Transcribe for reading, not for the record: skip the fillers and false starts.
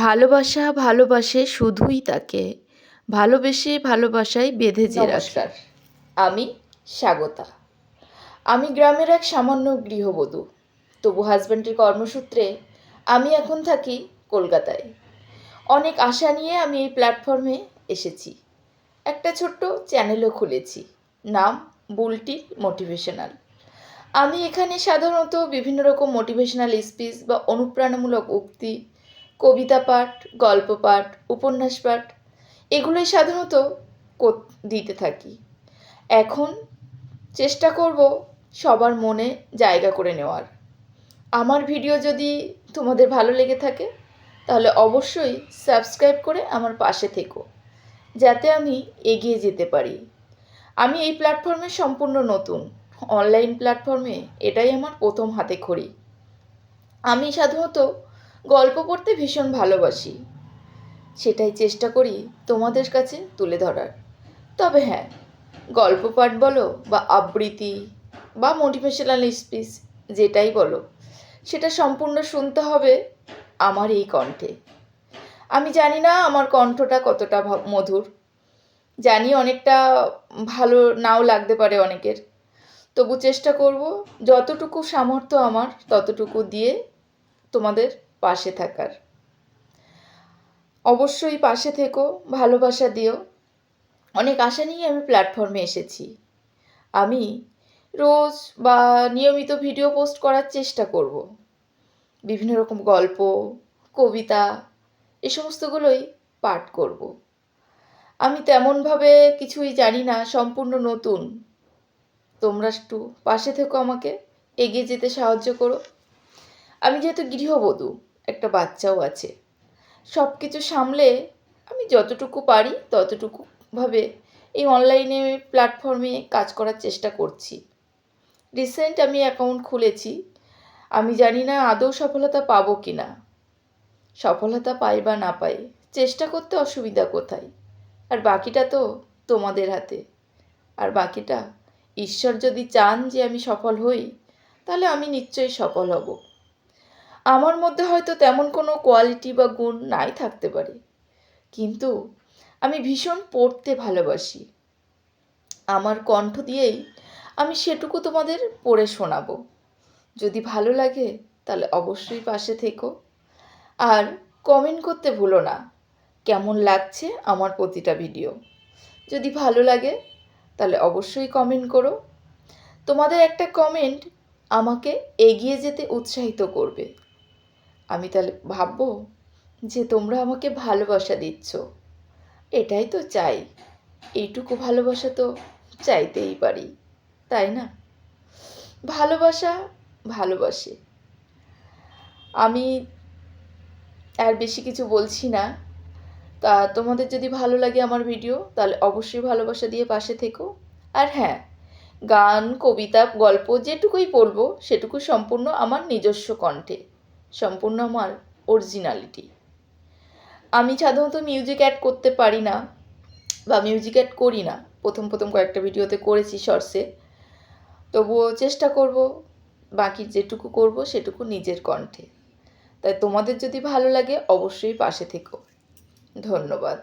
ভালোবাসা ভালোবাসে শুধুই তাকে, ভালোবেসে ভালোবাসায় বেঁধে যে রাখে। নমস্কার, আমি স্বাগতা। আমি গ্রামের এক সামান্য গৃহবধূ, তবু হাজব্যান্ডের কর্মসূত্রে আমি এখন থাকি কলকাতায়। অনেক আশা নিয়ে আমি এই প্ল্যাটফর্মে এসেছি। একটা ছোট্ট চ্যানেলও খুলেছি, নাম বুলটি মোটিভেশনাল। আমি এখানে সাধারণত বিভিন্ন রকম মোটিভেশনাল স্পিচ বা অনুপ্রেরণামূলক উক্তি, কবিতা পাঠ, গল্প পাঠ, উপন্যাস পাঠ এগুলোই সাধারণত দিতে থাকি। এখন চেষ্টা করব সবার মনে জায়গা করে নেওয়ার। আমার ভিডিও যদি তোমাদের ভালো লেগে থাকে তাহলে অবশ্যই সাবস্ক্রাইব করে আমার পাশে থেকো, যাতে আমি এগিয়ে যেতে পারি। আমি এই প্ল্যাটফর্মে সম্পূর্ণ নতুন, অনলাইন প্ল্যাটফর্মে এটাই আমার প্রথম হাতেখড়ি। আমি সাধারণত গল্প পড়তে ভীষণ ভালোবাসি, সেটাই চেষ্টা করি তোমাদের কাছে তুলে ধরার। তবে হ্যাঁ, গল্প পাঠ বলো বা আবৃত্তি বা মোটিভেশনাল স্পিচ যেটাই বলো, সেটা সম্পূর্ণ শুনতে হবে আমার এই কণ্ঠে। আমি জানি না আমার কণ্ঠটা কতটা মধুর, জানি অনেকটা ভালো নাও লাগতে পারে অনেকের, তবু চেষ্টা করব যতটুকু সামর্থ্য আমার ততটুকু দিয়ে তোমাদের পাশে থাকার। অবশ্যই পাশে থেকো, ভালোবাসা দিও। অনেক আশা নিয়ে আমি প্ল্যাটফর্মে এসেছি। আমি রোজ বা নিয়মিত ভিডিও পোস্ট করার চেষ্টা করব। বিভিন্ন রকম গল্প, কবিতা এ সমস্তগুলোই পাঠ করব। আমি তেমনভাবে কিছুই জানি না, সম্পূর্ণ নতুন। তোমরা একটু পাশে থেকো, আমাকে এগিয়ে যেতে সাহায্য করো। আমি যেহেতু গৃহবধূ, একটা বাচ্চাও আছে, সব কিছু সামলে আমি যতটুকু পারি ততটুকুভাবে এই অনলাইনে প্ল্যাটফর্মে কাজ করার চেষ্টা করছি। রিসেন্ট আমি অ্যাকাউন্ট খুলেছি, আমি জানি না আদৌ সফলতা পাবো কি না। সফলতা পাই বা না পাই, চেষ্টা করতে অসুবিধা কোথায়? আর বাকিটা তো তোমাদের হাতে। আর বাকিটা ঈশ্বর যদি চান যে আমি সফল হই, তাহলে আমি নিশ্চয়ই সফল হব। আমার মধ্যে হয়তো তেমন কোনো কোয়ালিটি বা গুণ নাই থাকতে পারে, কিন্তু আমি ভীষণ পড়তে ভালোবাসি। আমার কণ্ঠ দিয়েই আমি সেটুকু তোমাদের পড়ে শোনাবো। যদি ভালো লাগে তাহলে অবশ্যই পাশে থেকো, আর কমেন্ট করতে ভুলো না কেমন লাগছে আমার প্রতিটা ভিডিও। যদি ভালো লাগে তাহলে অবশ্যই কমেন্ট করো। তোমাদের একটা কমেন্ট আমাকে এগিয়ে যেতে উৎসাহিত করবে। আমি তাহলে ভাববো যে তোমরা আমাকে ভালোবাসা দিচ্ছ, এটাই তো চাই। এইটুকু ভালোবাসা তো চাইতেই পারি, তাই না? ভালোবাসা ভালোবাসে। আমি আর বেশি কিছু বলছি না। তা তোমাদের যদি ভালো লাগে আমার ভিডিও তাহলে অবশ্যই ভালোবাসা দিয়ে পাশে থেকো। আর হ্যাঁ, গান, কবিতা, গল্প যেটুকুই বলবো সেটুকু সম্পূর্ণ আমার নিজস্ব কণ্ঠে, সম্পূর্ণ আমার অরিজিনালিটি। আমি সাধারণত মিউজিক অ্যাড করতে পারি না বা মিউজিক অ্যাড করি না। প্রথম কয়েকটা ভিডিওতে করেছি শর্টসে, তবুও চেষ্টা করব বাকি যেটুকু করব সেটুকু নিজের কণ্ঠে। তাই তোমাদের যদি ভালো লাগে অবশ্যই পাশে থেকো। ধন্যবাদ।